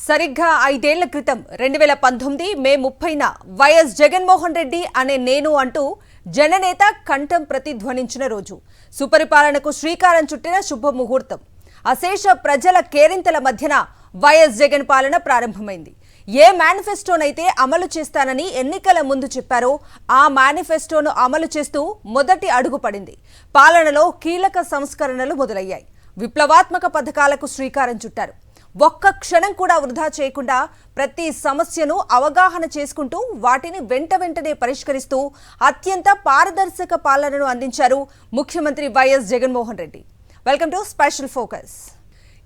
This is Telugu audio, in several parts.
సరిగ్గా 5 ఏళ్ల క్రితం 2019 మే 30న వైఎస్ జగన్మోహన్ రెడ్డి అనే నేను అంటూ జననేత కంఠం ప్రతిధ్వనించిన రోజు. సుపరిపాలనకు శ్రీకారం చుట్టిన శుభముహూర్తం. అశేష ప్రజల కేరింతల మధ్యన వైఎస్ జగన్ పాలన ప్రారంభమైంది. ఏ మేనిఫెస్టోనైతే అమలు చేస్తానని ఎన్నికల ముందు చెప్పారో ఆ మేనిఫెస్టోను అమలు చేస్తూ మొదటి అడుగు పడింది. పాలనలో కీలక సంస్కరణలు మొదలయ్యాయి. విప్లవాత్మక పథకాలకు శ్రీకారం చుట్టారు. ఒక్క క్షణం కూడా వృధా చేయకుండా ప్రతి సమస్యను అవగాహన చేసుకుంటూ వాటిని వెంటనే పరిష్కరిస్తూ అత్యంత పారదర్శక పాలనను అందించారు ముఖ్యమంత్రి YS Jaganmohan Reddy. Welcome to special focus.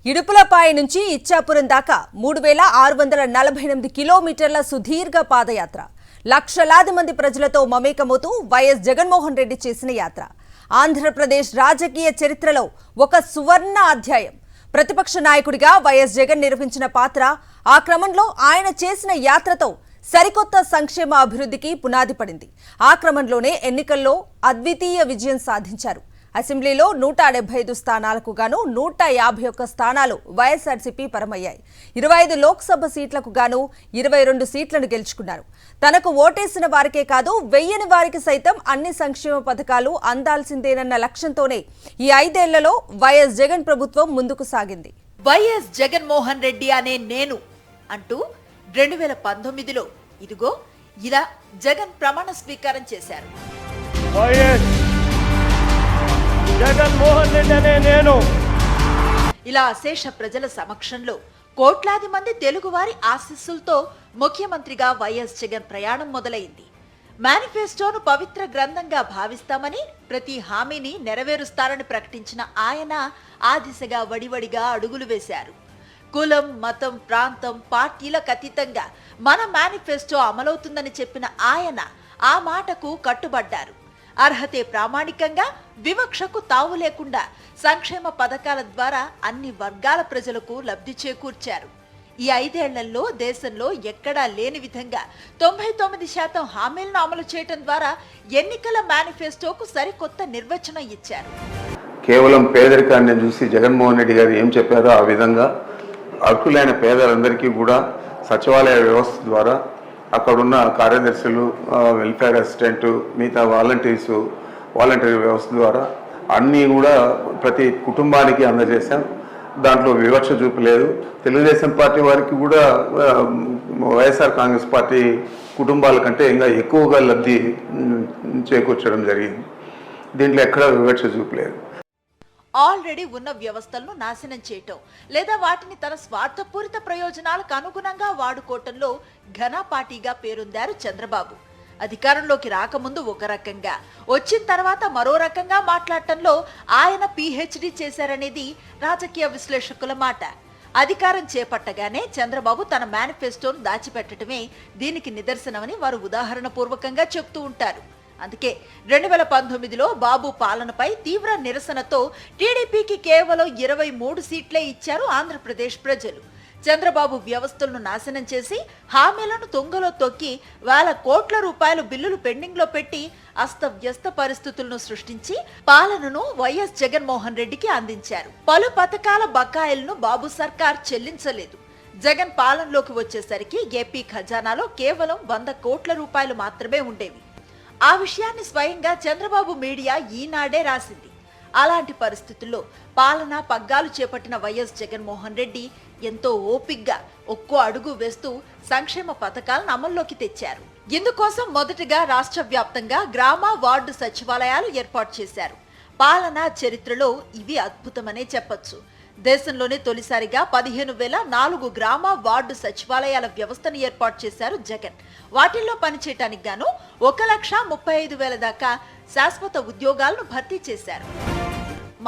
Idupulapaya నుంచి ఇచ్చాపురం దాకా 3648 కిలోమీటర్ల సుదీర్ఘ పాదయాత్ర. లక్షలాది మంది ప్రజలతో మమేకమవుతూ వైఎస్ జగన్మోహన్ రెడ్డి చేసిన యాత్ర ఆంధ్రప్రదేశ్ రాజకీయ చరిత్రలో ఒక సువర్ణ అధ్యాయం. ప్రతిపక్ష నాయకుడిగా వైఎస్ జగన్ నిర్వహించిన పాత్ర, ఆ క్రమంలో ఆయన చేసిన యాత్రతో సరికొత్త సంక్షేమ అభివృద్ధికి పునాది పడింది. ఆ క్రమంలోనే ఎన్నికల్లో అద్వితీయ విజయం సాధించారు. అసెంబ్లీలో 175 స్థానాలకు గాను 151 స్థానాలు వైఎస్ఆర్సీపీ పరమయ్యాయి. 25 లోక్సభ సీట్లకు గాను 22 సీట్లను గెలుచుకున్నారు. తనకు ఓటేసిన వారికే కాదు, వెయ్యని వారికి సైతం అన్ని సంక్షేమ పథకాలు అందాల్సిందేనన్న లక్ష్యంతోనే ఈ 5 ఏళ్లలో వైఎస్ జగన్ ప్రభుత్వం ముందుకు సాగింది. వైఎస్ జగన్మోహన్ రెడ్డి అనే నేను అంటూ 2019లో ఇదిగో ఇలా జగన్ ప్రమాణ స్వీకారం చేశారు. జగన్మోహన్ రెడ్డి అనే నేను ఇలా అశేష ప్రజల సమక్షంలో కోట్లాది మంది తెలుగువారి ఆశీస్సులతో ముఖ్యమంత్రిగా వైఎస్ జగన్ ప్రయాణం మొదలైంది. మేనిఫెస్టోను పవిత్ర గ్రంథంగా భావిస్తామని, ప్రతి హామీని నెరవేరుస్తారని ప్రకటించిన ఆయన ఆ దిశగా వడివడిగా అడుగులు వేశారు. కులం, మతం, ప్రాంతం, పార్టీలకు అతీతంగా మన మేనిఫెస్టో అమలవుతుందని చెప్పిన ఆయన ఆ మాటకు కట్టుబడ్డారు. అర్హతే ప్రామాణికంగా, వివక్షకు తావు లేకుండా సంక్షేమ పథకాల ద్వారా అన్ని వర్గాల ప్రజలకు లబ్ధి చేకూర్చారు. ఈ 5 ఏళ్లలో దేశంలో ఎక్కడా లేని విధంగా 99% హామీలను అమలు చేయడం ద్వారా ఎన్నికల మేనిఫెస్టోకు సరికొత్త నిర్వచనం ఇచ్చారు. కేవలం పేదరికాన్ని చూసి జగన్మోహన్ రెడ్డి గారు ఏం చెప్పారో ఆ విధంగా అర్హులైన పేదలందరికీ కూడా సచివాలయ వ్యవస్థ ద్వారా అక్కడున్న కార్యదర్శులు, వెల్ఫేర్ అసిస్టెంట్, మిగతా వాలంటీర్ వ్యవస్థ ద్వారా అన్నీ కూడా ప్రతి కుటుంబానికి అందజేశాం. దాంట్లో వివక్ష చూపలేదు. తెలుగుదేశం పార్టీ వారికి కూడా వైఎస్ఆర్ కాంగ్రెస్ పార్టీ కుటుంబాల కంటే ఇంకా ఎక్కువగా లబ్ధి చేకూర్చడం జరిగింది. దీంట్లో ఎక్కడా వివక్ష చూపలేదు. ఆల్రెడీ ఉన్న వ్యవస్థలను నాశనం చేయటం లేదా వాటిని తన స్వార్థపూరిత ప్రయోజనాలకు అనుగుణంగా వాడుకోవటంలో ఘనపాటిగా పేరొందారు చంద్రబాబు. అధికారంలోకి రాకముందు ఒక రకంగా, వచ్చిన తర్వాత మరో రకంగా మాట్లాడటంలో ఆయన పీహెచ్డీ చేశారనేది రాజకీయ విశ్లేషకుల మాట. అధికారం చేపట్టగానే చంద్రబాబు తన మేనిఫెస్టోను దాచిపెట్టడమే దీనికి నిదర్శనమని వారు ఉదాహరణ పూర్వకంగా చెప్తూ ఉంటారు. అందుకే 2019లో బాబు పాలనపై తీవ్ర నిరసనతో టీడీపీకి కేవలం 23 సీట్లే ఇచ్చారు ఆంధ్రప్రదేశ్ ప్రజలు. చంద్రబాబు వ్యవస్థలను నాశనం చేసి, హామీలను తుంగలో తొక్కి, వేల కోట్ల రూపాయల బిల్లులు పెండింగ్ లో పెట్టి అస్తవ్యస్త పరిస్థితులను సృష్టించి పాలనను వైఎస్ జగన్మోహన్ రెడ్డికి అందించారు. పలు పథకాల బకాయిలను బాబు సర్కార్ చెల్లించలేదు. జగన్ పాలనలోకి వచ్చేసరికి ఏపీ ఖజానాలో కేవలం 100 కోట్ల రూపాయలు మాత్రమే ఉండేవి. ఆ విషయాన్ని స్వయంగా చంద్రబాబు మీడియా ఈనాడే రాసింది. అలాంటి పరిస్థితుల్లో పాలనా పగ్గాలు చేపట్టిన వైఎస్ జగన్మోహన్ రెడ్డి ఎంతో ఓపిగ్గా ఒక్కో అడుగు వేస్తూ సంక్షేమ పథకాలను అమల్లోకి తెచ్చారు. ఇందుకోసం మొదటగా రాష్ట్ర వ్యాప్తంగా గ్రామ, వార్డు సచివాలయాలు ఏర్పాటు చేశారు. పాలనా చరిత్రలో ఇవి అద్భుతమనే చెప్పొచ్చు. దేశంలోనే తొలిసారిగా 15,004 గ్రామ, వార్డు సచివాలయాల వ్యవస్థను ఏర్పాటు చేశారు జగన్. వాటిల్లో పనిచేయటానికి గాను 1,35,000 దాకా శాశ్వత ఉద్యోగాలను భర్తీ చేశారు.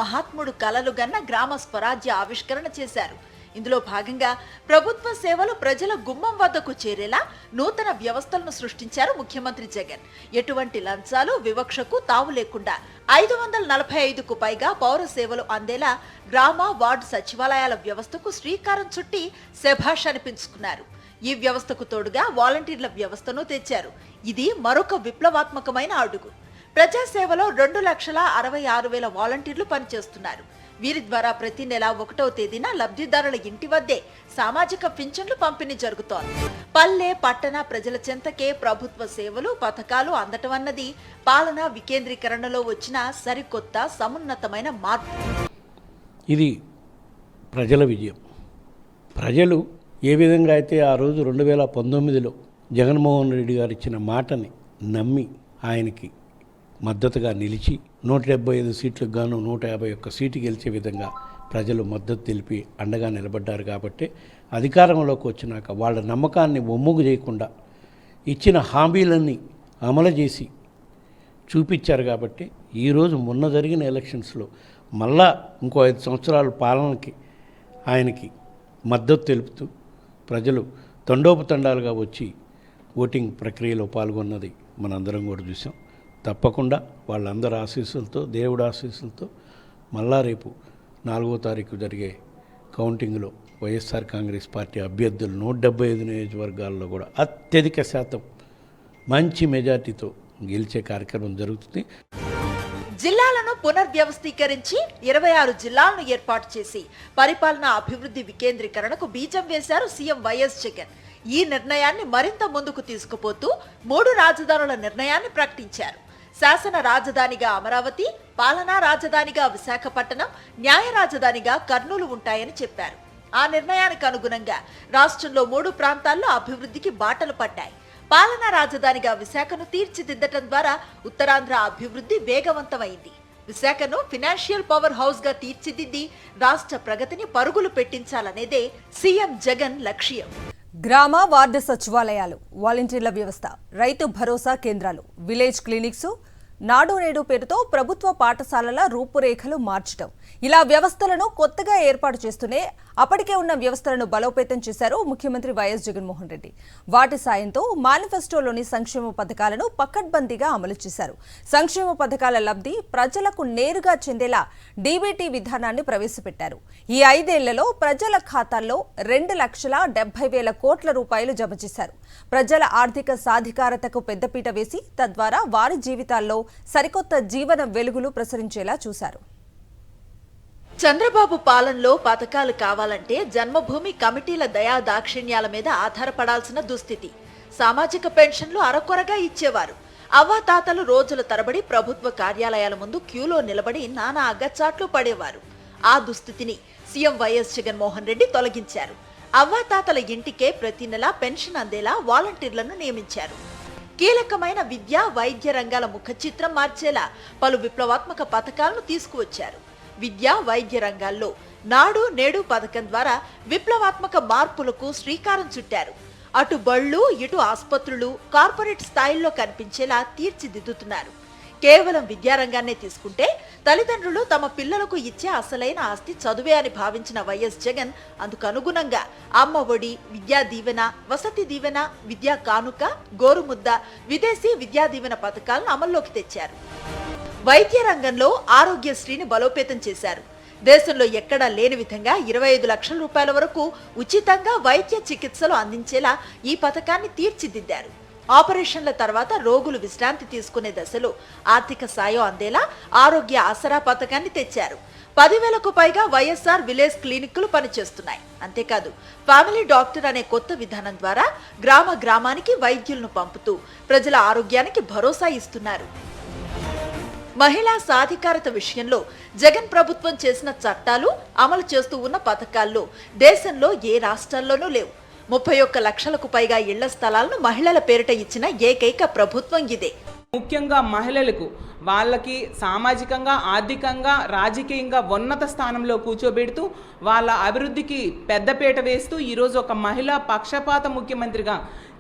మహాత్ముడు కలలు గన్న గ్రామ స్వరాజ్య ఆవిష్కరణ చేశారు. ఇందులో భాగంగా ప్రభుత్వ సేవలు ప్రజల గుమ్మం వద్దకు చేరేలా నూతన వ్యవస్థలను సృష్టించారు ముఖ్యమంత్రి జగన్. ఎటువంటి లంచాలు, వివక్షకు తావు లేకుండా 545కు పైగా పౌర సేవలు అందేలా గ్రామ, వార్డు సచివాలయాల వ్యవస్థకు శ్రీకారం చుట్టి శభాష్ అనిపించుకున్నారు. ఈ వ్యవస్థకు తోడుగా వాలంటీర్ల వ్యవస్థను తెచ్చారు. ఇది మరొక విప్లవాత్మకమైన అడుగు. ప్రజాసేవలో 2,66,000 వాలంటీర్లు పనిచేస్తున్నారు. వీరి ద్వారా ప్రతి నెల 1వ తేదీన లబ్ధిదారుల ఇంటి వద్దే సామాజిక పింఛన్లు పంపిణీ జరుగుతోంది. పల్లె పట్టణ ప్రజల చెంతకే ప్రభుత్వ సేవలు పథకాలు అందటం అన్నది పాలనా వికేంద్రీకరణలో వచ్చిన సరికొత్త సమున్నతమైన మార్పు. ఇది ప్రజల విజయం. ప్రజలు ఏ విధంగా అయితే ఆ రోజు 2019లో జగన్మోహన్ రెడ్డి గారు ఇచ్చిన మాటని నమ్మి ఆయనకి మద్దతుగా నిలిచి 175 సీట్లకు గాను 151 సీటు గెలిచే విధంగా ప్రజలు మద్దతు తెలిపి అండగా నిలబడ్డారు. కాబట్టి అధికారంలోకి వచ్చినాక వాళ్ళ నమ్మకాన్ని ఒమ్ముగు చేయకుండా ఇచ్చిన హామీలన్నీ అమలు చేసి చూపించారు. కాబట్టి ఈరోజు మొన్న జరిగిన ఎలక్షన్స్లో మళ్ళా ఇంకో 5 సంవత్సరాల పాలనకి ఆయనకి మద్దతు తెలుపుతూ ప్రజలు తండోపతండాలుగా వచ్చి ఓటింగ్ ప్రక్రియలో పాల్గొన్నది మనందరం కూడా చూసాం. తప్పకుండా వాళ్ళందరి ఆశీస్సులతో దేవుడి ఆశీస్సులతో మళ్ళా రేపు 4వ తారీఖు జరిగే కౌంటింగ్లో వైఎస్ఆర్ కాంగ్రెస్ పార్టీ అభ్యర్థులు 175 నియోజకవర్గాల్లో కూడా అత్యధిక శాతం మంచి మెజార్టీతో గెలిచే కార్యక్రమం జరుగుతుంది. జిల్లాలను పునర్వ్యవస్థీకరించి 26 జిల్లాలను ఏర్పాటు చేసి పరిపాలనా అభివృద్ధి వికేంద్రీకరణకు బీజం వేశారు సీఎం వైఎస్ జగన్. ఈ నిర్ణయాన్ని మరింత ముందుకు తీసుకుపోతూ 3 రాజధానుల నిర్ణయాన్ని ప్రకటించారు. శాసన రాజధానిగా అమరావతి, పాలనా రాజధానిగా విశాఖపట్నం, న్యాయ రాజధానిగా కర్నూలు ఉంటాయని చెప్పారు. ఆ నిర్ణయానికి అనుగుణంగా రాష్ట్రంలో 3 ప్రాంతాల్లో అభివృద్ధికి బాటలు పడ్డాయి. పాలనా రాజధానిగా విశాఖను తీర్చిదిద్దటం ద్వారా ఉత్తరాంధ్ర అభివృద్ధి వేగవంతమైంది. విశాఖను ఫినాన్షియల్ పవర్ హౌస్ గా తీర్చిదిద్ది రాష్ట్ర ప్రగతిని పరుగులు పెట్టించాలనేదే సీఎం జగన్ లక్ష్యం. గ్రామ వార్డు సచివాలయాలు, వాలంటీర్ల వ్యవస్థ, రైతు భరోసా కేంద్రాలు, విలేజ్ క్లినిక్స్, నాడు నేడు పేరుతో ప్రభుత్వ పాఠశాలల రూపురేఖలు మార్చడం, ఇలా వ్యవస్థలను కొత్తగా ఏర్పాటు చేస్తూనే అప్పటికే ఉన్న వ్యవస్థలను బలోపేతం చేశారు ముఖ్యమంత్రి వైఎస్ జగన్మోహన్ రెడ్డి. వాటి సాయంతో మేనిఫెస్టోలోని సంక్షేమ పథకాలను పకడ్బందీగా అమలు చేశారు. సంక్షేమ పథకాల లబ్ధి ప్రజలకు నేరుగా చెందేలా డీబీటీ విధానాన్ని ప్రవేశపెట్టారు. ఈ 5 ఏళ్లలో ప్రజల ఖాతాల్లో 2,70,000 కోట్ల రూపాయలు జమ చేశారు. ప్రజల ఆర్థిక సాధికారతకు పెద్దపీట వేసి తద్వారా వారి జీవితాల్లో సరికొత్త జీవన వెలుగులు ప్రసరించేలా చూశారు. చంద్రబాబు పాలనలో పథకాలు కావాలంటే జన్మభూమి కమిటీల దయా దాక్షిణ్యాల మీద ఆధారపడాల్సిన దుస్థితి. సామాజిక పెన్షన్లు అరకొరగా ఇచ్చేవారు. అవ్వాతాతలు రోజుల తరబడి ప్రభుత్వ కార్యాలయాల ముందు క్యూలో నిలబడి నానా అగచాట్లు పడేవారు. ఆ దుస్థితిని సీఎం వైఎస్ జగన్మోహన్ రెడ్డి తొలగించారు. అవ్వాతాతల ఇంటికే ప్రతి నెల పెన్షన్ అందేలా వాలంటీర్లను నియమించారు. కీలకమైన విద్య, వైద్య రంగాల ముఖ చిత్రం మార్చేలా పలు విప్లవాత్మక పథకాలను తీసుకువచ్చారు. విద్య, వైద్య రంగాల్లో నాడు నేడు పథకం ద్వారా విప్లవాత్మక మార్పులకు శ్రీకారం చుట్టారు. అటు బళ్ళు, ఇటు ఆసుపత్రులు కార్పొరేట్ స్థాయిల్లో కనిపించేలా తీర్చిదిద్దుతున్నారు. కేవలం విద్యారంగాన్నే తీసుకుంటే తల్లిదండ్రులు తమ పిల్లలకు ఇచ్చే అసలైన ఆస్తి చదువే అని భావించిన వైఎస్ జగన్ అందుకు అనుగుణంగా అమ్మ ఒడి, విద్యా దీవెన, వసతి దీవెన, విద్యా కానుక, గోరుముద్ద, విదేశీ విద్యా దీవెన పథకాలను అమల్లోకి తెచ్చారు. వైద్య రంగంలో ఆరోగ్యశ్రీని బలోపేతం చేశారు. దేశంలో ఎక్కడా లేని విధంగా 25 లక్షల రూపాయల వరకు ఉచితంగా వైద్య చికిత్సలు అందించేలా ఈ పథకాన్ని తీర్చిదిద్దారు. ఆపరేషన్ల తర్వాత రోగులు విశ్రాంతి తీసుకునే దశలో ఆర్థిక సాయం అందేలా ఆరోగ్య ఆసరా పథకాన్ని తెచ్చారు. 10,000కు పైగా వైఎస్ఆర్ విలేజ్ క్లినిక్లు పనిచేస్తున్నాయి. అంతేకాదు ఫ్యామిలీ డాక్టర్ అనే కొత్త విధానం ద్వారా గ్రామ గ్రామానికి వైద్యులను పంపుతూ ప్రజల ఆరోగ్యానికి భరోసా ఇస్తున్నారు. మహిళా సాధికారత విషయంలో జగన్ ప్రభుత్వం చేసిన చట్టాలు, అమలు చేస్తూ ఉన్న పథకాల్లో దేశంలో ఏ రాష్ట్రాల్లోనూ లేవు. 31 లక్షలకు పైగా ఇళ్ల స్థలాలను మహిళల పేరిట ఇచ్చిన ఏకైక ప్రభుత్వం ఇదే. ముఖ్యంగా మహిళలకు వాళ్ళకి సామాజికంగా, ఆర్థికంగా, రాజకీయంగా ఉన్నత స్థానంలో కూర్చోబెడుతూ వాళ్ళ అభివృద్ధికి పెద్దపీట వేస్తూ ఈరోజు ఒక మహిళా పక్షపాత ముఖ్యమంత్రిగా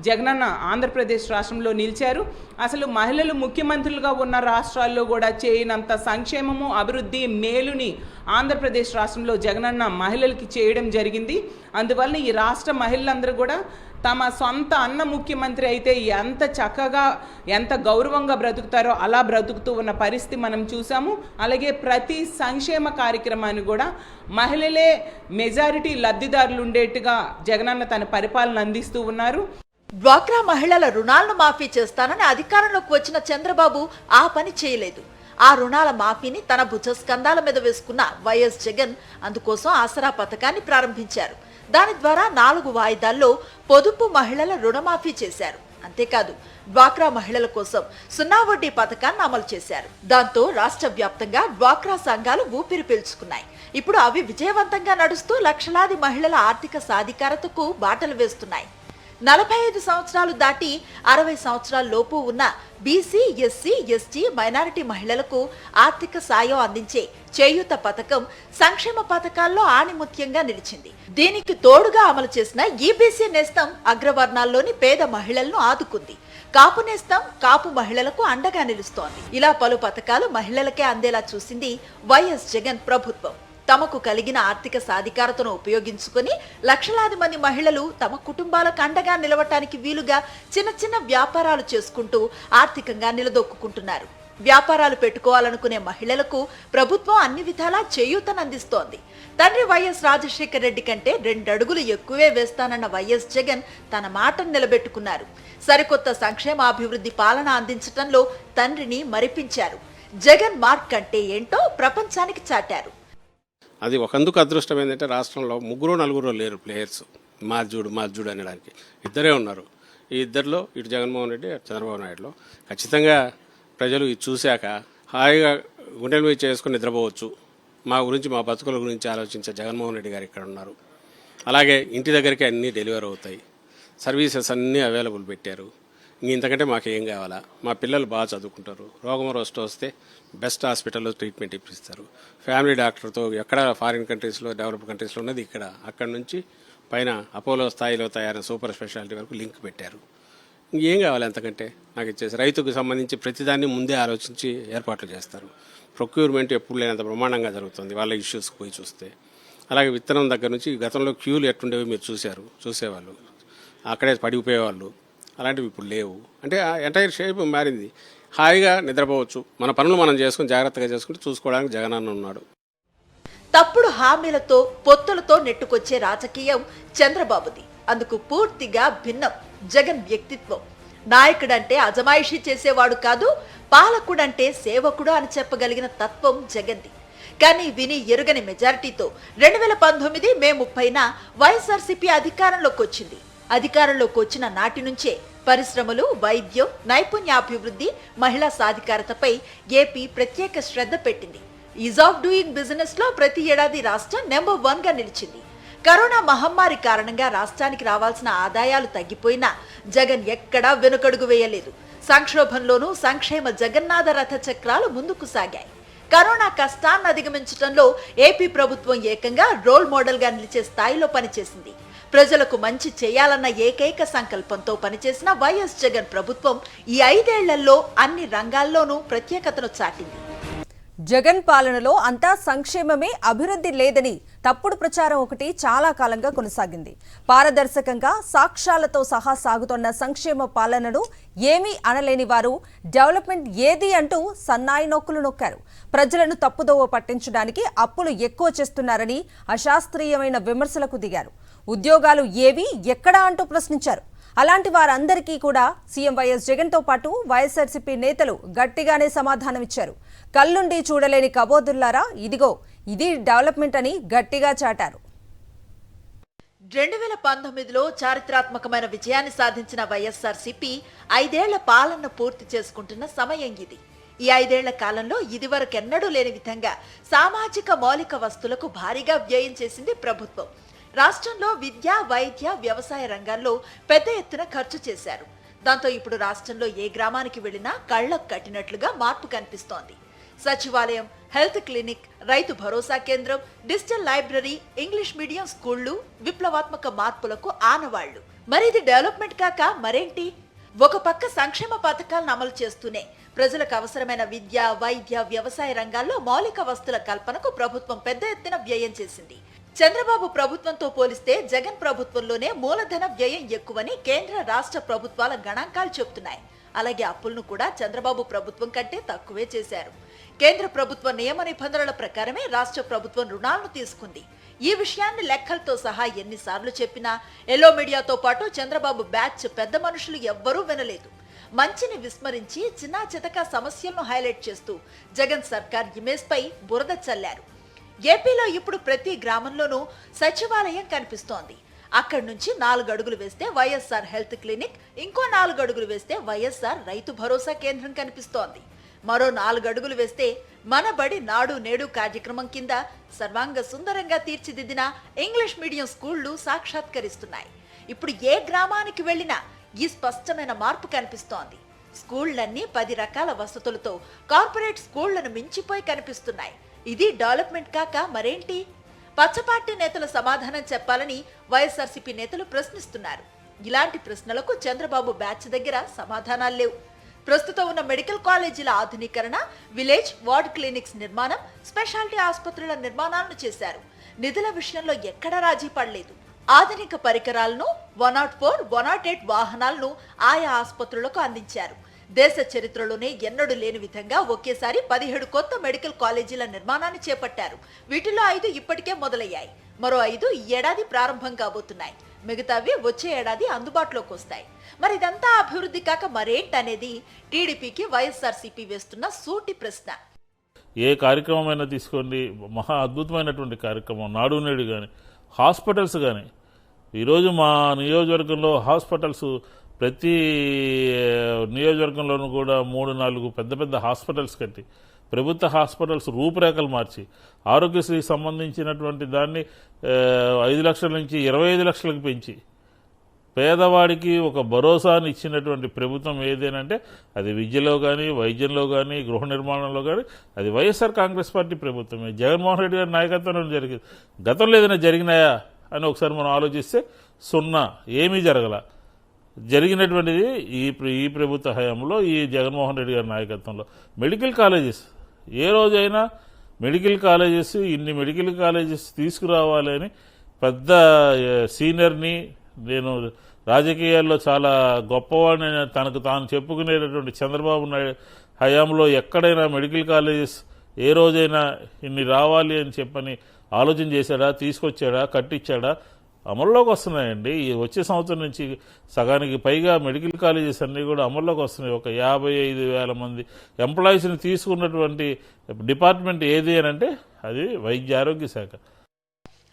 జగనన్న ఆంధ్రప్రదేశ్ రాష్ట్రంలో నిలిచారు. అసలు మహిళలు ముఖ్యమంత్రులుగా ఉన్న రాష్ట్రాల్లో కూడా చేయనంత సంక్షేమము, అభివృద్ధి, మేలుని ఆంధ్రప్రదేశ్ రాష్ట్రంలో జగనన్న మహిళలకి చేయడం జరిగింది. అందువల్ల ఈ రాష్ట్ర మహిళలందరూ కూడా తమ సొంత అన్న ముఖ్యమంత్రి అయితే ఎంత చక్కగా, ఎంత గౌరవంగా బ్రతుకుతారో అలా బ్రతుకుతూ ఉన్న పరిస్థితి మనం చూసాము. అలాగే ప్రతి సంక్షేమ కార్యక్రమాన్ని కూడా మహిళలే మెజారిటీ లబ్ధిదారులు ఉండేట్టుగా జగనన్న తన పరిపాలన అందిస్తూ ఉన్నారు. డ్వాక్రా మహిళల రుణాలను మాఫీ చేస్తానని అధికారంలోకి వచ్చిన చంద్రబాబు ఆ పని చేయలేదు. ఆ రుణాల మాఫీని తన భుజస్కంధాల మీద వేసుకున్న వైఎస్ జగన్ అందుకోసం ఆసరా పథకాన్ని ప్రారంభించారు. దాని ద్వారా 4 వాయిదాల్లో పొదుపు మహిళల రుణమాఫీ చేశారు. అంతేకాదు డ్వాక్రా మహిళల కోసం 0 వడ్డీ పథకాన్ని అమలు చేశారు. దాంతో రాష్ట్ర వ్యాప్తంగా డ్వాక్రా సంఘాలు ఊపిరి పీల్చుకున్నాయి. ఇప్పుడు అవి విజయవంతంగా నడుస్తూ లక్షలాది మహిళల ఆర్థిక సాధికారతకు బాటలు వేస్తున్నాయి. 45 సంవత్సరాలు దాటి 60 సంవత్సరాల లోపు ఉన్న బీసీ, ఎస్సీ, ఎస్టీ, మైనారిటీ మహిళలకు ఆర్థిక సాయం అందించే చేయూత పథకం సంక్షేమ పథకాల్లో ఆణిముత్యంగా నిలిచింది. దీనికి తోడుగా అమలు చేసిన ఈబీసీ నేస్తం అగ్రవర్ణాల్లోని పేద మహిళలను ఆదుకుంది. కాపు నేస్తం కాపు మహిళలకు అండగా నిలుస్తోంది. ఇలా పలు పథకాలు మహిళలకే అందేలా చూసింది వైఎస్ జగన్ ప్రభుత్వం. తమకు కలిగిన ఆర్థిక సాధికారతను ఉపయోగించుకొని లక్షలాది మంది మహిళలు తమ కుటుంబాలకు అండగా నిలవటానికి వీలుగా చిన్న చిన్న వ్యాపారాలు చేసుకుంటూ ఆర్థికంగా నిలదొక్కుంటున్నారు. వ్యాపారాలు పెట్టుకోవాలనుకునే మహిళలకు ప్రభుత్వం అన్ని విధాలా చేయూతనందిస్తోంది. తండ్రి వైఎస్ రాజశేఖర రెడ్డి కంటే 2 అడుగులు ఎక్కువే వేస్తానన్న వైఎస్ జగన్ తన మాటను నిలబెట్టుకున్నారు. సరికొత్త సంక్షేమాభివృద్ధి పాలన అందించడంలో తండ్రిని మరిపించారు. జగన్ మార్క్ అంటే ఏంటో ప్రపంచానికి చాటారు. అది ఒకందుకు అదృష్టం ఏంటంటే రాష్ట్రంలో 3-4 లేరు ప్లేయర్స్ మార్జుడు అనడానికి. ఇద్దరే ఉన్నారు. ఈ ఇద్దరిలో ఇటు జగన్మోహన్ రెడ్డి అటు చంద్రబాబు నాయుడులో ఖచ్చితంగా ప్రజలు ఇది చూశాక హాయిగా గుండెల మీద చేసుకుని నిద్రపోవచ్చు. మా గురించి మా బతుకుల గురించి ఆలోచించే జగన్మోహన్ రెడ్డి గారు ఇక్కడ ఉన్నారు. అలాగే ఇంటి దగ్గరికి అన్నీ డెలివరీ అవుతాయి. సర్వీసెస్ అన్నీ అవైలబుల్ పెట్టారు. ఇంతకంటే మాకేం కావాలా? మా పిల్లలు బాగా చదువుకుంటారు. రోగం వస్తే బెస్ట్ హాస్పిటల్లో ట్రీట్మెంట్ ఇప్పిస్తారు. ఫ్యామిలీ డాక్టర్తో ఎక్కడ ఫారిన్ కంట్రీస్లో డెవలప్డ్ కంట్రీస్లో ఉన్నది ఇక్కడ. అక్కడ నుంచి పైన అపోలో స్థాయిలో తయారైన సూపర్ స్పెషాలిటీ వరకు లింక్ పెట్టారు. ఇంకేం కావాలి అంతకంటే? నాకు ఇచ్చేసి రైతుకు సంబంధించి ప్రతిదాన్ని ముందే ఆలోచించి ఏర్పాట్లు చేస్తారు. ప్రొక్యూర్మెంట్ ఎప్పుడు లేనంత బ్రహ్మాండంగా జరుగుతుంది వాళ్ళ ఇష్యూస్ పోయి చూస్తే. అలాగే విత్తనం దగ్గర నుంచి గతంలో క్యూలు ఎట్టుండేవి మీరు చూసేవాళ్ళు, అక్కడే పడిపోయేవాళ్ళు. అలాంటివి ఇప్పుడు లేవు. అంటే ఎంటైర్ షేప్ మారింది. హాయిగా నిద్రపోవచ్చు. మన పనులు మనం చేసుకుని జాగ్రత్తగా చేసుకుంటూ చూసుకోవడానికి జగనన్న ఉన్నాడు. తప్పుడు హామీలతో పొత్తులతో నెట్టుకొచ్చే రాజకీయం చంద్రబాబుది. అందుకు పూర్తిగా భిన్నం జగన్ వ్యక్తిత్వం. నాయకుడంటే అజమాయిషీ చేసేవాడు కాదు, పాలకుడంటే సేవకుడు అని చెప్పగలిగిన తత్వం జగన్ది. కానీ విని ఎరుగని మెజారిటీతో 2019 మే 30న వైఎస్ఆర్సీపీ అధికారంలోకి వచ్చింది. అధికారంలోకి వచ్చిన నాటి నుంచే పరిశ్రమలు, వైద్యం, నైపుణ్యాభివృద్ధి, మహిళా సాధికారతపై ఏపీ ప్రత్యేక శ్రద్ధ పెట్టింది. ఈజ్ ఆఫ్ డూయింగ్ బిజినెస్ లో ప్రతి ఏడాది రాష్ట్రం నెంబర్ 1 గా నిలిచింది. కరోనా మహమ్మారి కారణంగా రాష్ట్రానికి రావాల్సిన ఆదాయాలు తగ్గిపోయినా జగన్ ఎక్కడా వెనుకడుగు వేయలేదు. సంక్షోభంలోనూ సంక్షేమ జగన్నాథ రథ చక్రాలు ముందుకు సాగాయి. కరోనా కష్టాన్ని అధిగమించడంలో ఏపీ ప్రభుత్వం ఏకంగా రోల్ మోడల్ గా నిలిచే స్థాయిలో పనిచేసింది. ప్రజలకు మంచి చేయాలన్న ఏకైక సంకల్పంతో పనిచేసిన వైఎస్ జగన్ ప్రభుత్వం ఈ 5 ఏళ్లలో అన్ని రంగాల్లోనూ ప్రత్యేకతను చాటింది. జగన్ పాలనలో అంతా సంక్షేమమే, అభివృద్ధి లేదని తప్పుడు ప్రచారం ఒకటి చాలా కాలంగా కొనసాగింది. పారదర్శకంగా సాక్ష్యాలతో సహా సాగుతున్న సంక్షేమ పాలనను ఏమీ అనలేని వారు డెవలప్మెంట్ ఏది అంటూ సన్నాయి నొక్కులు నొక్కారు. ప్రజలను తప్పుదోవ పట్టించడానికి అప్పులు ఎక్కువ చేస్తున్నారని అశాస్త్రీయమైన విమర్శలకు దిగారు. ఉద్యోగాలు ఏవి, ఎక్కడా అంటూ ప్రశ్నించారు. అలాంటి వారందరికీ కూడా సీఎం వైఎస్ జగన్తో పాటు వైఎస్ఆర్సీపీ నేతలు గట్టిగానే సమాధానమిచ్చారు. కళ్ళుండి చూడలేని కబోదుల్లారా, ఇదిగో ఇది డెవలప్మెంట్ అని గట్టిగా చాటారు. 2019లో చారిత్రాత్మకమైన విజయాన్ని సాధించిన వైఎస్ఆర్సీపీ 5 ఏళ్ల పాలన పూర్తి చేసుకుంటున్న సమయం ఇది. ఈ 5 ఏళ్ల కాలంలో ఇదివరకెన్నడూ లేని విధంగా సామాజిక మౌలిక వస్తువులకు భారీగా వ్యయం చేసింది ప్రభుత్వం. రాష్ట్రంలో విద్య, వైద్య, వ్యవసాయ రంగాల్లో పెద్ద ఎత్తున ఖర్చు చేశారు. దాంతో ఇప్పుడు రాష్ట్రంలో ఏ గ్రామానికి వెళ్లినా కళ్లకు కట్టినట్లుగా మార్పు కనిపిస్తోంది. సచివాలయం, హెల్త్ క్లినిక్, రైతు భరోసా కేంద్రం, డిజిటల్ లైబ్రరీ, ఇంగ్లీష్ మీడియం స్కూళ్లు విప్లవాత్మక మార్పులకు ఆనవాళ్లు. మరి ఇది డెవలప్మెంట్ కాక మరేంటి? ఒక పక్క సంక్షేమ పథకాలను అమలు చేస్తూనే ప్రజలకు అవసరమైన విద్య, వైద్య, వ్యవసాయ రంగాల్లో మౌలిక వస్తువుల కల్పనకు ప్రభుత్వం పెద్ద ఎత్తున వ్యయం చేసింది. చంద్రబాబు ప్రభుత్వంతో పోలిస్తే జగన్ ప్రభుత్వంలోనే మూలధన వ్యయం ఎక్కువని కేంద్ర, రాష్ట్ర ప్రభుత్వాల గణాంకాలు చెబుతున్నాయి. అలాగే అప్పులను కూడా చంద్రబాబు ప్రభుత్వం కంటే తక్కువే చేశారు. కేంద్ర ప్రభుత్వ నియమ నిబంధనల ప్రకారమే రాష్ట్ర ప్రభుత్వం రుణాలను తీసుకుంది. ఈ విషయాన్ని లెక్కలతో సహా ఎన్నిసార్లు చెప్పినా ఎల్లో మీడియాతో పాటు చంద్రబాబు బ్యాచ్ పెద్ద మనుషులు ఎవ్వరూ వినలేదు. మంచిని విస్మరించి చిన్నా చితక సమస్యలను హైలైట్ చేస్తూ జగన్ సర్కార్ ఇమేజ్ పై బురద చల్లారు. ఏపీలో ఇప్పుడు ప్రతి గ్రామంలోనూ సచివాలయం కనిపిస్తోంది. అక్కడి నుంచి 4 అడుగులు వేస్తే వైఎస్ఆర్ హెల్త్ క్లినిక్, ఇంకో 4 అడుగులు వేస్తే వైఎస్ఆర్ రైతు భరోసా కేంద్రం కనిపిస్తోంది. మరో 4 అడుగులు వేస్తే మన బడి నాడు నేడు కార్యక్రమం కింద సర్వాంగ సుందరంగా తీర్చిదిద్దిన ఇంగ్లీష్ మీడియం స్కూళ్లు సాక్షాత్కరిస్తున్నాయి. ఇప్పుడు ఏ గ్రామానికి వెళ్లినా ఈ స్పష్టమైన మార్పు కనిపిస్తోంది. స్కూళ్లన్నీ 10 రకాల వసతులతో కార్పొరేట్ స్కూళ్లను మించిపోయి కనిపిస్తున్నాయి. ఇది డెవలప్మెంట్ కాక మరేంటి? పచ్చపార్టీ నేతలు సమాధానం చెప్పాలని వైఎస్ఆర్సీపీ నేతలు ప్రశ్నిస్తున్నారు. ఇలాంటి ప్రశ్నలకు చంద్రబాబు బ్యాచ్ దగ్గర సమాధానాలు లేవు. ప్రస్తుతం ఉన్న మెడికల్ కాలేజీల ఆధునీకరణ, విలేజ్ వార్డ్ క్లినిక్స్ నిర్మాణం, స్పెషాలిటీ ఆసుపత్రుల నిర్మాణాలను చేశారు. నిధుల విషయంలో ఎక్కడా రాజీ పడలేదు. ఆధునిక పరికరాలను 104, 108 వాహనాలను ఆయా ఆసుపత్రులకు అందించారు. దేశ చరిత్రలోనే ఎన్నడూ లేని విధంగా ఒకేసారి 17 కొత్త మెడికల్ కాలేజీల నిర్మాణాన్ని చేపట్టారు. వీటిలో 5 ఇప్పటికే మొదలయ్యాయి. మరో 5 ఈ ఏడాది ప్రారంభం కాబోతున్నాయి. మిగతావి వచ్చే ఏడాది అందుబాటులోకి వస్తాయి. మరి ఇదంతా అభివృద్ధి కాక మరేంటనేది టీడీపీకి వైఎస్ఆర్సీపీ వేస్తున్న సూటి ప్రశ్న. ఏ కార్యక్రమమైనా తీసుకోండి, మహా అద్భుతమైనటువంటి కార్యక్రమం. నాడు నేడు కానీ, హాస్పిటల్స్ కానీ, ఈరోజు మా నియోజకవర్గంలో హాస్పిటల్స్ ప్రతి నియోజకవర్గంలోనూ కూడా 3-4 పెద్ద పెద్ద హాస్పిటల్స్ కట్టి, ప్రభుత్వ హాస్పిటల్స్ రూపురేఖలు మార్చి, ఆరోగ్యశ్రీకి సంబంధించినటువంటి దాన్ని 5 లక్షల నుంచి 25 లక్షలకు పెంచి పేదవాడికి ఒక భరోసాని ఇచ్చినటువంటి ప్రభుత్వం ఏదేనంటే అది విద్యలో కానీ, వైద్యంలో కానీ, గృహ నిర్మాణంలో కానీ అది వైఎస్ఆర్ కాంగ్రెస్ పార్టీ ప్రభుత్వమే. జగన్మోహన్ రెడ్డి గారి నాయకత్వంలో జరిగింది. గతంలో ఏదైనా జరిగినాయా అని ఒకసారి మనం ఆలోచిస్తే సున్నా, ఏమీ జరగల. జరిగినటువంటిది ఈ ప్రభుత్వ హయాంలో, ఈ జగన్మోహన్ రెడ్డి గారి నాయకత్వంలో. మెడికల్ కాలేజెస్, ఏ రోజైనా మెడికల్ కాలేజెస్, ఇన్ని మెడికల్ కాలేజెస్ తీసుకురావాలని పెద్ద సీనియర్ని, నేను రాజకీయాల్లో చాలా గొప్పవాడిని తనకు తాను చెప్పుకునేటటువంటి చంద్రబాబు నాయుడు హయాంలో ఎక్కడైనా మెడికల్ కాలేజెస్ ఏ రోజైనా ఇన్ని రావాలి అని చెప్పని ఆలోచన చేశాడా, తీసుకొచ్చాడా, కట్టించాడా? అమల్లోకి వస్తున్నాయండి. ఈ వచ్చే సంవత్సరం నుంచి సగానికి పైగా మెడికల్ కాలేజెస్ అన్నీ కూడా అమల్లోకి వస్తున్నాయి. ఒక 55,000 మంది ఎంప్లాయీస్ని తీసుకున్నటువంటి డిపార్ట్మెంట్ ఏది అని అంటే అది వైద్య ఆరోగ్య శాఖ.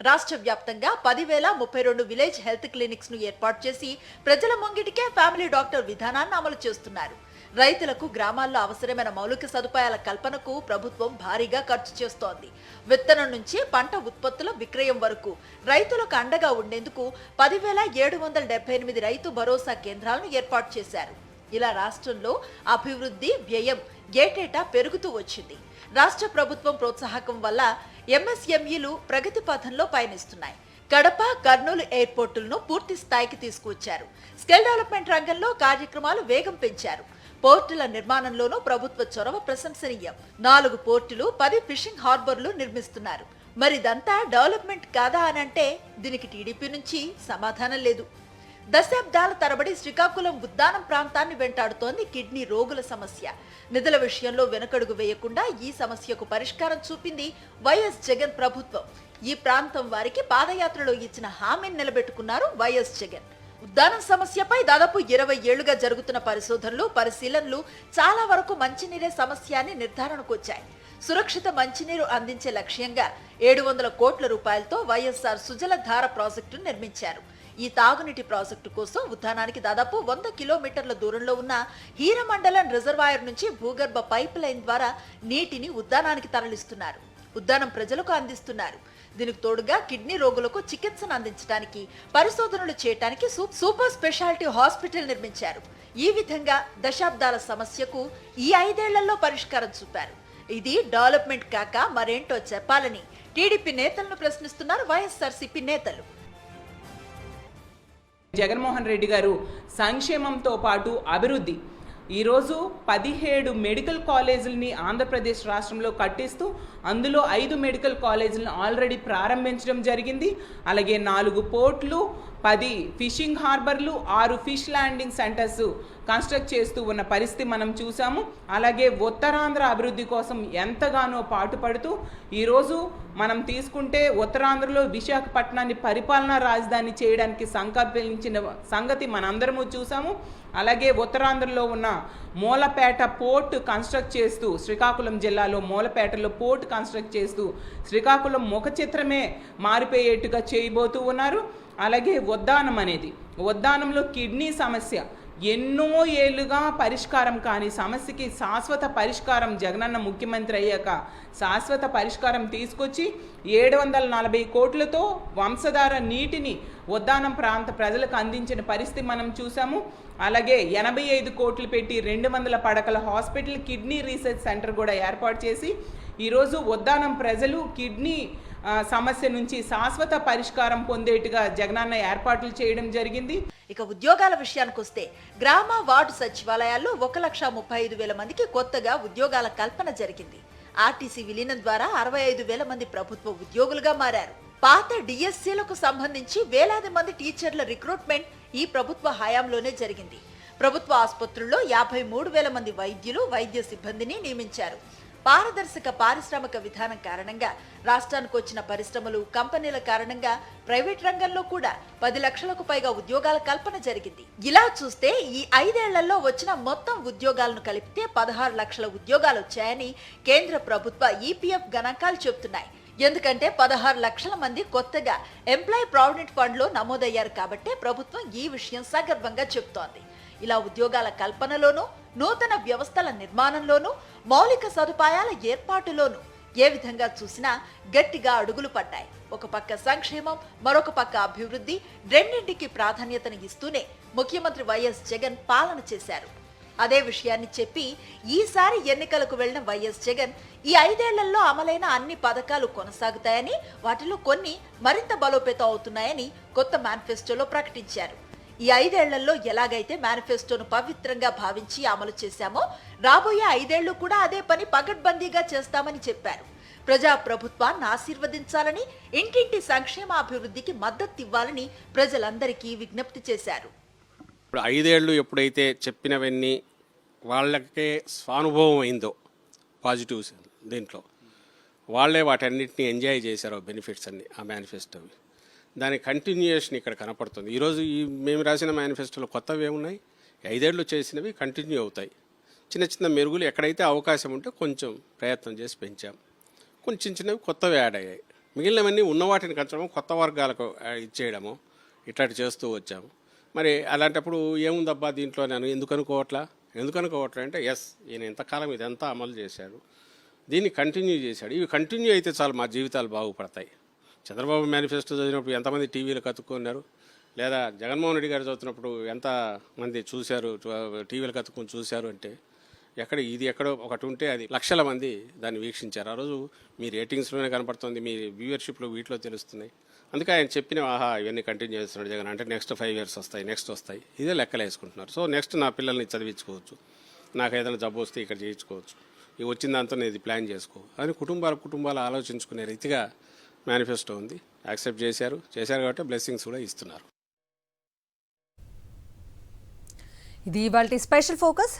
రాష్ట్ర వ్యాప్తంగా 10,032 విలేజ్ హెల్త్ క్లినిక్స్ ను ఏర్పాటు చేసి ప్రజల ముంగిటికే ఫ్యామిలీ డాక్టర్ విధానాన్ని అమలు చేస్తున్నారు. రైతులకు గ్రామాల్లో అవసరమైన మౌలిక సదుపాయాల కల్పనకు ప్రభుత్వం భారీగా ఖర్చు చేస్తోంది. విత్తనం నుంచి పంట ఉత్పత్తుల విక్రయం వరకు రైతులకు అండగా ఉండేందుకు 10,778 రైతు భరోసా కేంద్రాలను ఏర్పాటు చేశారు. ఇలా రాష్ట్రంలో అభివృద్ధి వ్యయం ఏటేటా పెరుగుతూ వచ్చింది. రాష్ట్ర ప్రభుత్వం ప్రోత్సాహకం వల్ల ఎంఎస్ఎంఈలు ప్రగతి పథంలో పయనిస్తున్నాయి. కడప, కర్నూలు ఎయిర్పోర్టులను పూర్తి స్థాయికి తీసుకువచ్చారు. స్కిల్ డెవలప్మెంట్ రంగంలో కార్యక్రమాలు వేగం పెంచారు. పోర్టుల నిర్మాణంలోనూ ప్రభుత్వ చొరవ ప్రశంసనీయం. 4 పోర్టులు, 10 ఫిషింగ్ హార్బర్లు నిర్మిస్తున్నారు. మరి ఇదంతా డెవలప్మెంట్ కాదా అనంటే దీనికి టీడీపీ నుంచి సమాధానం లేదు. దశాబ్దాల తరబడి శ్రీకాకుళం ఉద్దానం ప్రాంతాన్ని వెంటాడుతోంది కిడ్నీ రోగుల సమస్య. నిధుల విషయంలో వెనకడుగు వేయకుండా ఈ సమస్యకు పరిష్కారం చూపింది వైఎస్ జగన్ ప్రభుత్వం. ఈ ప్రాంతం వారికి పాదయాత్రలో ఇచ్చిన హామీని నిలబెట్టుకున్నారు వైఎస్ జగన్. ఉద్దానం సమస్యపై దాదాపు 20 ఏళ్లుగా జరుగుతున్న పరిశోధనలు, పరిశీలనలు చాలా వరకు మంచినీరే సమస్య అని నిర్ధారణకు వచ్చాయి. సురక్షిత మంచినీరు అందించే లక్ష్యంగా 700 కోట్ల రూపాయలతో వైఎస్ఆర్ సుజలధార ప్రాజెక్టును నిర్మించారు. ఈ తాగునీటి ప్రాజెక్టు కోసం ఉద్దానానికి దాదాపు 100 కిలోమీటర్ల దూరంలో ఉన్న హీరమండలం రిజర్వాయర్ నుంచి భూగర్భ పైప్ లైన్ ద్వారా నీటిని ఉద్దానానికి తరలిస్తున్నారు. ఉద్దానం ప్రజలకు అందిస్తున్నారు. దీనికి తోడుగా కిడ్నీ రోగులకు చికిత్సను అందించడానికి, పరిశోధనలు చేయడానికి సూపర్ స్పెషాలిటీ హాస్పిటల్ నిర్మించారు. ఈ విధంగా దశాబ్దాల సమస్యకు ఈ 5 ఏళ్లలో పరిష్కారం చూపారు. ఇది డెవలప్మెంట్ కాక మరేంటో చెప్పాలని టీడీపీ నేతలను ప్రశ్నిస్తున్నారు వైఎస్ఆర్సీపీ నేతలు. జగన్మోహన్ రెడ్డి గారు సంక్షేమంతో పాటు అభివృద్ధి, ఈరోజు 17 మెడికల్ కాలేజీలని ఆంధ్రప్రదేశ్ రాష్ట్రంలో కట్టిస్తూ అందులో 5 మెడికల్ కాలేజీలను ఆల్రెడీ ప్రారంభించడం జరిగింది. అలాగే 4 పోర్టులు, 10 ఫిషింగ్ హార్బర్లు, 6 ఫిష్ ల్యాండింగ్ సెంటర్స్ కన్స్ట్రక్ట్ చేస్తూ ఉన్న పరిస్థితి మనం చూసాము. అలాగే ఉత్తరాంధ్ర అభివృద్ధి కోసం ఎంతగానో పాటుపడుతూ ఈరోజు మనం తీసుకుంటే ఉత్తరాంధ్రలో విశాఖపట్నాన్ని పరిపాలనా రాజధాని చేయడానికి సంకల్పించిన సంగతి మనందరము చూసాము. అలాగే ఉత్తరాంధ్రలో ఉన్న మూలపేట పోర్ట్ కన్స్ట్రక్ట్ చేస్తూ, శ్రీకాకుళం జిల్లాలో మూలపేటలో పోర్ట్ కన్స్ట్రక్ట్ చేస్తూ శ్రీకాకుళం ముఖ చిత్రమే మారిపోయేట్టుగా చేయబోతూ ఉన్నారు. అలాగే ఉద్దానం అనేది, ఉద్దానంలో కిడ్నీ సమస్య ఎన్నో ఏళ్లుగా పరిష్కారం కాని సమస్యకి శాశ్వత పరిష్కారం జగనన్న ముఖ్యమంత్రి అయ్యాక శాశ్వత పరిష్కారం తీసుకొచ్చి 740 కోట్లతో వంశధార నీటిని ఉద్దానం ప్రాంత ప్రజలకు అందించిన పరిస్థితి మనం చూసాము. అలాగే 85 కోట్లు పెట్టి 200 పడకల హాస్పిటల్, కిడ్నీ రీసెర్చ్ సెంటర్ కూడా ఏర్పాటు చేసి ఈరోజు ఉద్దానం ప్రజలు కిడ్నీ సమస్య నుంచి శాశ్వత పరిష్కారం పొందేట్టుగా జగనన్న ఏర్పాట్లు చేయడం జరిగింది. ఇక ఉద్యోగాల విషయానికి వస్తే గ్రామ వార్డు సచివాలయాల్లో 1,35,000 మందికి కొత్తగా ఉద్యోగాల కల్పన జరిగింది. ఆర్టీసీ విలీనం ద్వారా 65,000 మంది ప్రభుత్వ ఉద్యోగులుగా మారారు. పాత డిఎస్సీలకు సంబంధించి వేలాది మంది టీచర్ల రిక్రూట్మెంట్ ఈ ప్రభుత్వ హయాంలోనే జరిగింది. ప్రభుత్వ ఆసుపత్రుల్లో 53,000 మంది వైద్యులు, వైద్య సిబ్బందిని నియమించారు. పారదర్శక పారిశ్రామిక విధానం కారణంగా రాష్ట్రానికి వచ్చిన పరిశ్రమలు, కంపెనీల కారణంగా ప్రైవేట్ రంగంలో కూడా 10 లక్షలకు పైగా ఉద్యోగాల కల్పన జరిగింది. ఇలా చూస్తే ఈ 5 ఏళ్లలో వచ్చిన మొత్తం ఉద్యోగాలను కలిపితే 16 లక్షల ఉద్యోగాలు వచ్చాయని కేంద్ర ప్రభుత్వ ఈపీఎఫ్ గణాంకాలు చెబుతున్నాయి. ఎందుకంటే 16 లక్షల మంది కొత్తగా ఎంప్లాయీ ప్రావిడెంట్ ఫండ్ లో నమోదయ్యారు కాబట్టి ప్రభుత్వం ఈ విషయం సగర్వంగా చెబుతోంది. ఇలా ఉద్యోగాల కల్పనలోనూ, నూతన వ్యవస్థల నిర్మాణంలోనూ, మౌలిక సదుపాయాల ఏర్పాటులోనూ ఏ విధంగా చూసినా గట్టిగా అడుగులు పడ్డాయి. ఒక పక్క సంక్షేమం, మరొక పక్క అభివృద్ధి, రెండింటికి ప్రాధాన్యతను ఇస్తూనే ముఖ్యమంత్రి వైఎస్ జగన్ పాలన చేశారు. అదే విషయాన్ని చెప్పి ఈసారి ఎన్నికలకు వెళ్లిన వైఎస్ జగన్ ఈ 5 ఏళ్లలో అమలైన అన్ని పథకాలు కొనసాగుతాయని, వాటిలో కొన్ని మరింత బలోపేతం అవుతున్నాయని కొత్త మేనిఫెస్టోలో ప్రకటించారు. ఈ 5 ఏళ్లలో ఎలాగైతే మేనిఫెస్టోను పవిత్రంగా భావించి అమలు చేశామో రాబోయే 5 ఏళ్లు కూడా అదే పని పగడ్బందీగా చేస్తామని చెప్పారు. ప్రజా ప్రభుత్వాన్ని ఆశీర్వదించాలని, ఇంటింటి సంక్షేమాభివృద్ధికి మద్దతు ఇవ్వాలని ప్రజలందరికీ విజ్ఞప్తి చేశారు. ఇప్పుడు 5 ఏళ్ళు ఎప్పుడైతే చెప్పినవన్నీ వాళ్ళకే స్వానుభవం అయిందో పాజిటివ్స్ దీంట్లో, వాళ్ళే వాటన్నిటిని ఎంజాయ్ చేశారో బెనిఫిట్స్ అన్ని ఆ మేనిఫెస్టోవి, దాని కంటిన్యూయేషన్ ఇక్కడ కనపడుతుంది. ఈరోజు మేము రాసిన మేనిఫెస్టోలో కొత్తవి ఏమున్నాయి, 5 ఏళ్ళు చేసినవి కంటిన్యూ అవుతాయి. చిన్న చిన్న మెరుగులు ఎక్కడైతే అవకాశం ఉంటే కొంచెం ప్రయత్నం చేసి పెంచాం. కొంచెం చిన్నవి కొత్తవి యాడ్ అయ్యాయి. మిగిలినవన్నీ ఉన్న వాటిని కంచడము, కొత్త వర్గాలకు ఇచ్చేయడము, ఇట్లాంటి చేస్తూ వచ్చాము. మరి అలాంటప్పుడు ఏముందబ్బా దీంట్లో నేను ఎందుకు అనుకోవట్లా అంటే ఈయన ఎంతకాలం ఇదంతా అమలు చేశాడు, దీన్ని కంటిన్యూ చేశాడు. ఇవి కంటిన్యూ అయితే చాలు మా జీవితాలు బాగుపడతాయి. చంద్రబాబు మేనిఫెస్టో చదివినప్పుడు ఎంతమంది టీవీలు కతుక్కున్నారు, లేదా జగన్మోహన్ రెడ్డి గారు చదువుతున్నప్పుడు ఎంతమంది చూశారు, టీవీలు కతుక్కొని చూశారు అంటే ఎక్కడో ఒకటి ఉంటే అది లక్షల మంది దాన్ని వీక్షించారు. ఆ రోజు మీ రేటింగ్స్లోనే కనపడుతుంది, మీ వ్యూవర్షిప్లో వీటిలో తెలుస్తున్నాయి. అందుకే ఆయన చెప్పిన ఇవన్నీ కంటిన్యూ చేస్తున్నాడు జగన్ అంటే నెక్స్ట్ 5 years వస్తాయి, నెక్స్ట్ వస్తాయి, ఇదే లెక్కలు వేసుకుంటున్నారు. సో నెక్స్ట్ నా పిల్లల్ని చదివించుకోవచ్చు, నాకు ఏదైనా జబ్బు వస్తే ఇక్కడ చేయించుకోవచ్చు, ఇవి వచ్చిన దాంతో నేను ఇది ప్లాన్ చేసుకో అని కుటుంబాలు ఆలోచించుకునే రీతిగా మేనిఫెస్టో ఉంది. యాక్సెప్ట్ చేశారు కాబట్టి బ్లెస్సింగ్స్ కూడా ఇస్తున్నారు. ఇది ఇవాల్టి స్పెషల్ ఫోకస్.